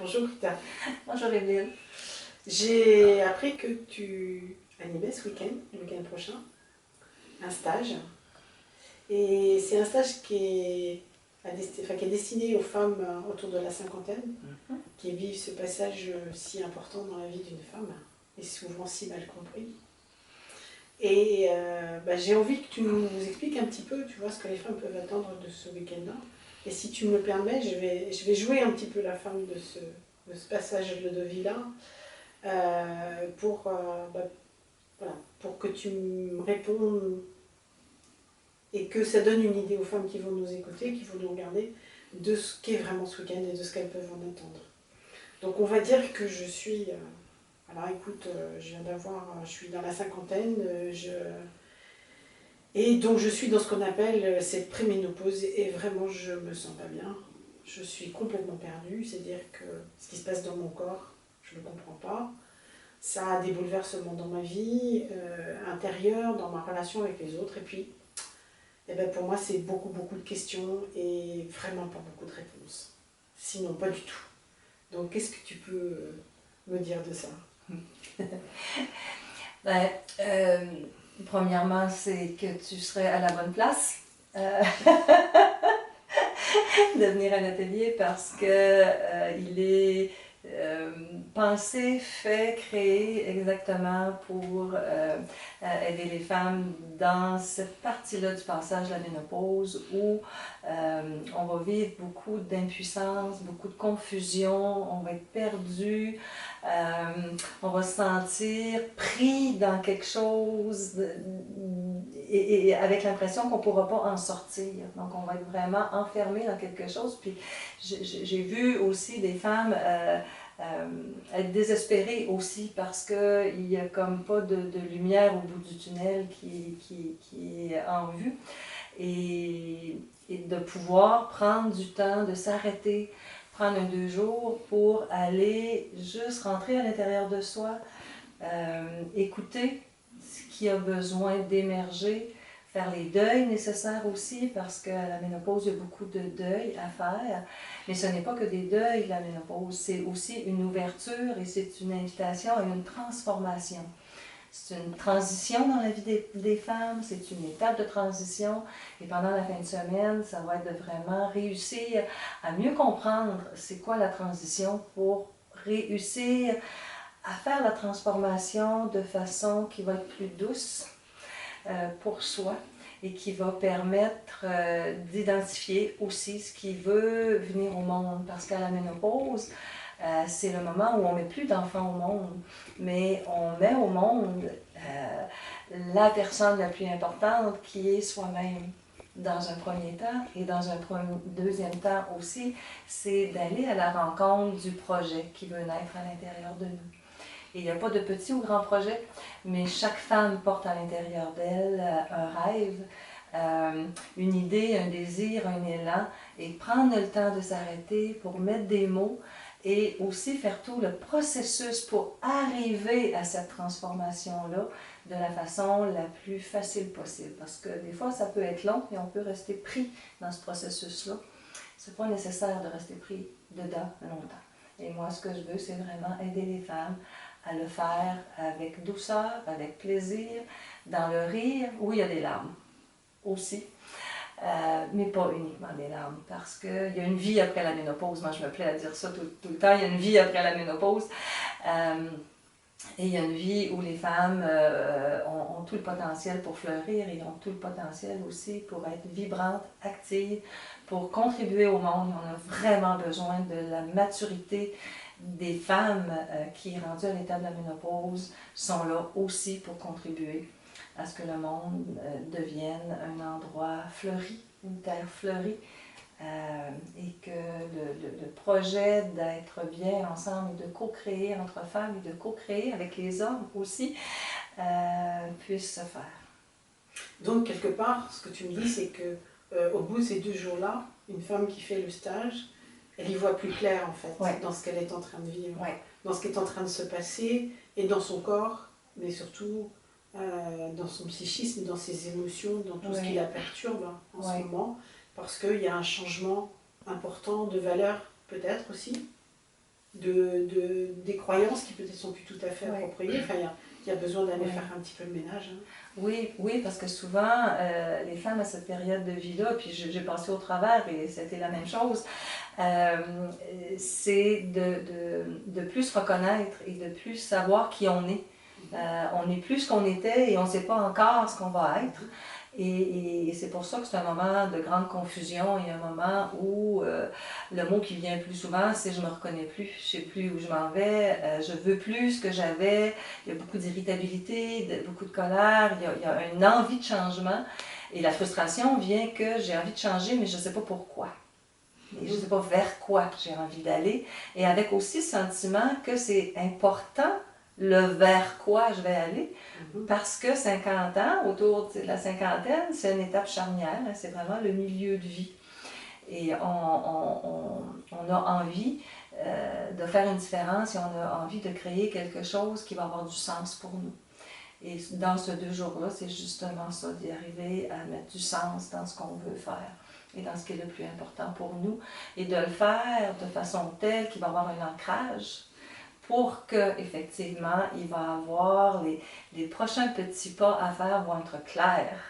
Bonjour Rita. Bonjour Evelyne. J'ai appris que tu animais ce week-end, le week-end prochain, un stage. Et c'est un stage qui est destiné aux femmes autour de la cinquantaine, qui vivent ce passage si important dans la vie d'une femme, et souvent si mal compris. Et j'ai envie que tu nous expliques un petit peu, tu vois, ce que les femmes peuvent attendre de ce week-end-là. Et si tu me le permets, je vais jouer un petit peu la femme de ce passage de vie-là, voilà, pour que tu me répondes et que ça donne une idée aux femmes qui vont nous écouter, qui vont nous regarder, de ce qu'est vraiment ce week-end et de ce qu'elles peuvent en attendre. Donc on va dire que je suis... alors écoute, je suis dans la cinquantaine, et donc je suis dans ce qu'on appelle cette préménopause, et vraiment je me sens pas bien. Je suis complètement perdue, c'est-à-dire que ce qui se passe dans mon corps, je ne le comprends pas. Ça a des bouleversements dans ma vie intérieure, dans ma relation avec les autres. Et puis, pour moi, c'est beaucoup de questions et vraiment pas beaucoup de réponses. Sinon, pas du tout. Donc, qu'est-ce que tu peux me dire de ça? Premièrement, c'est que tu serais à la bonne place de venir à l'atelier parce que il est pensé, fait, créé exactement pour aider les femmes dans cette partie-là du passage de la ménopause où on va vivre beaucoup d'impuissance, beaucoup de confusion, on va être perdu, on va se sentir pris dans quelque chose et avec l'impression qu'on ne pourra pas en sortir. Donc on va être vraiment enfermé dans quelque chose. Puis j'ai vu aussi des femmes être désespérées aussi parce qu'il n'y a comme pas de lumière au bout du tunnel qui est en vue. Et de pouvoir prendre du temps, de s'arrêter, prendre 2 jours pour aller juste rentrer à l'intérieur de soi, écouter ce qui a besoin d'émerger, faire les deuils nécessaires aussi, parce qu'à la ménopause, il y a beaucoup de deuils à faire. Mais ce n'est pas que des deuils, la ménopause, c'est aussi une ouverture et c'est une invitation à une transformation. C'est une transition dans la vie des femmes, c'est une étape de transition. Et pendant la fin de semaine, ça va être de vraiment réussir à mieux comprendre c'est quoi la transition pour réussir à faire la transformation de façon qui va être plus douce pour soi et qui va permettre d'identifier aussi ce qui veut venir au monde. Parce qu'à la ménopause, c'est le moment où on ne met plus d'enfants au monde, mais on met au monde la personne la plus importante qui est soi-même. Dans un premier temps et dans un deuxième temps aussi, c'est d'aller à la rencontre du projet qui veut naître à l'intérieur de nous. Et il n'y a pas de petit ou grand projet, mais chaque femme porte à l'intérieur d'elle un rêve, une idée, un désir, un élan, et prendre le temps de s'arrêter pour mettre des mots et aussi faire tout le processus pour arriver à cette transformation-là de la façon la plus facile possible. Parce que des fois, ça peut être long et on peut rester pris dans ce processus-là. C'est pas nécessaire de rester pris dedans longtemps. Et moi, ce que je veux, c'est vraiment aider les femmes à le faire avec douceur, avec plaisir, dans le rire, où il y a des larmes aussi. Mais pas uniquement des larmes, parce qu'il y a une vie après la ménopause. Moi, je me plais à dire ça tout le temps. Il y a une vie après la ménopause. Et il y a une vie où les femmes ont tout le potentiel pour fleurir et ont tout le potentiel aussi pour être vibrantes, actives, pour contribuer au monde. On a vraiment besoin de la maturité des femmes qui, rendues à l'état de la ménopause, sont là aussi pour contribuer à ce que le monde devienne un endroit fleuri, une terre fleurie, et que le projet d'être bien ensemble, de co-créer entre femmes et de co-créer avec les hommes aussi, puisse se faire. Donc, quelque part, ce que tu me dis, c'est que au bout de ces 2 jours-là, une femme qui fait le stage, elle y voit plus clair en fait, dans ce qu'elle est en train de vivre, dans ce qui est en train de se passer, et dans son corps, mais surtout dans son psychisme, dans ses émotions, dans tout ce qui la perturbe en ce moment, parce qu'il y a un changement important de valeur peut-être aussi. des croyances qui peut-être sont plus tout à fait appropriées. Enfin, il y a besoin d'aller faire un petit peu le ménage. Hein. Oui, oui, parce que souvent, les femmes à cette période de vie-là, puis j'ai passé au travers et c'était la même chose, c'est de plus se reconnaître et de plus savoir qui on est. On n'est plus ce qu'on était et on ne sait pas encore ce qu'on va être. Et c'est pour ça que c'est un moment de grande confusion et un moment où le mot qui vient le plus souvent, c'est « je me reconnais plus, je ne sais plus où je m'en vais, je veux plus ce que j'avais ». Il y a beaucoup d'irritabilité, beaucoup de colère, il y a une envie de changement. Et la frustration vient que j'ai envie de changer, mais je ne sais pas pourquoi. Et je ne sais pas vers quoi j'ai envie d'aller. Et avec aussi le sentiment que c'est important le vers quoi je vais aller, parce que 50 ans, autour de la cinquantaine, c'est une étape charnière, c'est vraiment le milieu de vie. Et on a envie de faire une différence et on a envie de créer quelque chose qui va avoir du sens pour nous. Et dans ces 2 jours-là, c'est justement ça, d'y arriver à mettre du sens dans ce qu'on veut faire et dans ce qui est le plus important pour nous, et de le faire de façon telle qu'il va avoir un ancrage pour qu'effectivement, il va avoir les prochains petits pas à faire vont être clairs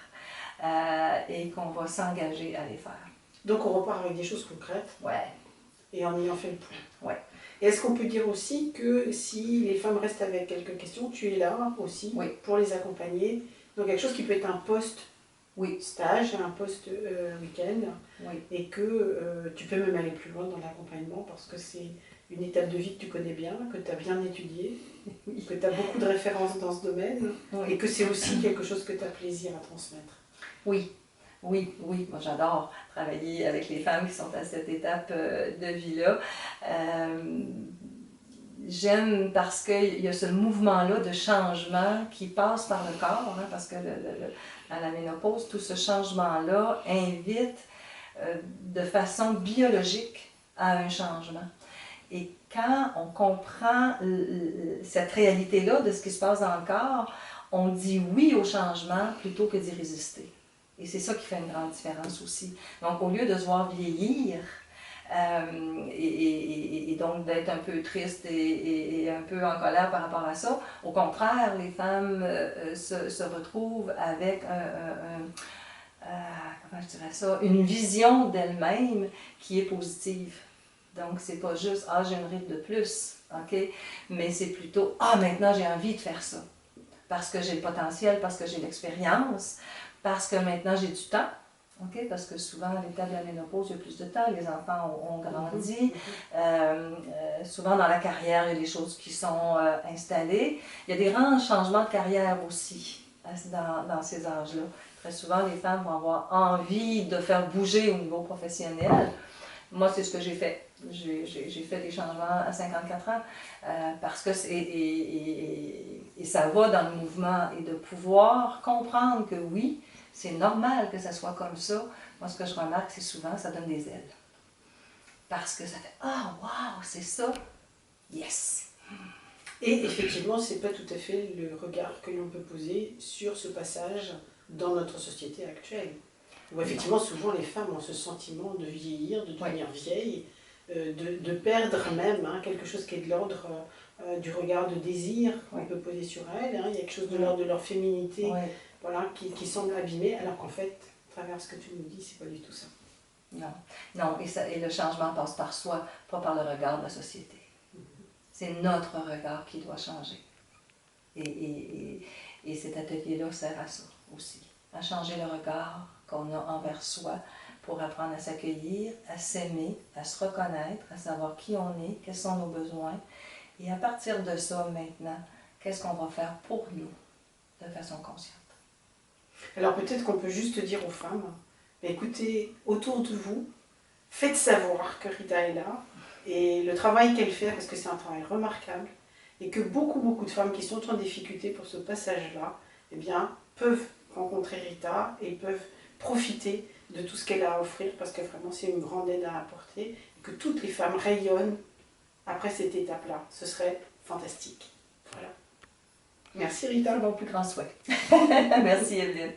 et qu'on va s'engager à les faire. Donc on repart avec des choses concrètes. Ouais. Et en ayant fait le point. Ouais. Et est-ce qu'on peut dire aussi que si les femmes restent avec quelques questions, tu es là aussi pour les accompagner. Donc quelque chose qui peut être un post-stage, un post-week-end, et que tu peux même aller plus loin dans l'accompagnement parce que c'est une étape de vie que tu connais bien, que tu as bien étudiée, que tu as beaucoup de références dans ce domaine, et que c'est aussi quelque chose que tu as plaisir à transmettre. Oui. Oui, oui, moi j'adore travailler avec les femmes qui sont à cette étape de vie-là. J'aime parce qu'il y a ce mouvement-là de changement qui passe par le corps, hein, parce que à la ménopause, tout ce changement-là invite de façon biologique à un changement. Et quand on comprend cette réalité-là de ce qui se passe dans le corps, on dit oui au changement plutôt que d'y résister. Et c'est ça qui fait une grande différence aussi. Donc, au lieu de se voir vieillir et donc d'être un peu triste et un peu en colère par rapport à ça, au contraire, les femmes se retrouvent avec comment je dirais ça, une vision d'elles-mêmes qui est positive. Donc, c'est pas juste « ah, j'ai une ride de plus ok », mais c'est plutôt « ah, maintenant j'ai envie de faire ça ». Parce que j'ai le potentiel, parce que j'ai l'expérience, parce que maintenant j'ai du temps, okay? Parce que souvent à l'état de la ménopause, il y a plus de temps, les enfants ont grandi, souvent dans la carrière, il y a des choses qui sont installées. Il y a des grands changements de carrière aussi dans ces âges-là. Très souvent, les femmes vont avoir envie de faire bouger au niveau professionnel. Moi, c'est ce que j'ai fait. J'ai fait des changements à 54 ans parce que et ça va dans le mouvement et de pouvoir comprendre que oui, c'est normal que ça soit comme ça. Moi, ce que je remarque, c'est souvent, ça donne des ailes. Parce que ça fait « ah, wow, c'est ça, yes ». Et effectivement, ce n'est pas tout à fait le regard que l'on peut poser sur ce passage dans notre société actuelle. Où effectivement, souvent, les femmes ont ce sentiment de vieillir, de devenir vieille, de perdre même quelque chose qui est de l'ordre du regard de désir qu'on peut poser sur elles. Il y a quelque chose de l'ordre de leur féminité qui semble abîmée, alors qu'en fait, à travers ce que tu nous dis, c'est pas du tout ça. Non, non, et le changement passe par soi, pas par le regard de la société. C'est notre regard qui doit changer. Et cet atelier-là sert à ça aussi, à changer le regard qu'on a envers soi pour apprendre à s'accueillir, à s'aimer, à se reconnaître, à savoir qui on est, quels sont nos besoins. Et à partir de ça, maintenant, qu'est-ce qu'on va faire pour nous de façon consciente. Alors peut-être qu'on peut juste dire aux femmes, écoutez, autour de vous, faites savoir que Rita est là, et le travail qu'elle fait, parce que c'est un travail remarquable, et que beaucoup de femmes qui sont en difficulté pour ce passage-là, eh bien, peuvent rencontrer Rita et peuvent profiter de tout ce qu'elle a à offrir, parce que vraiment c'est une grande aide à apporter, et que toutes les femmes rayonnent après cette étape-là. Ce serait fantastique. Voilà. Merci Rita. C'est mon plus grand souhait. Merci Evelyne.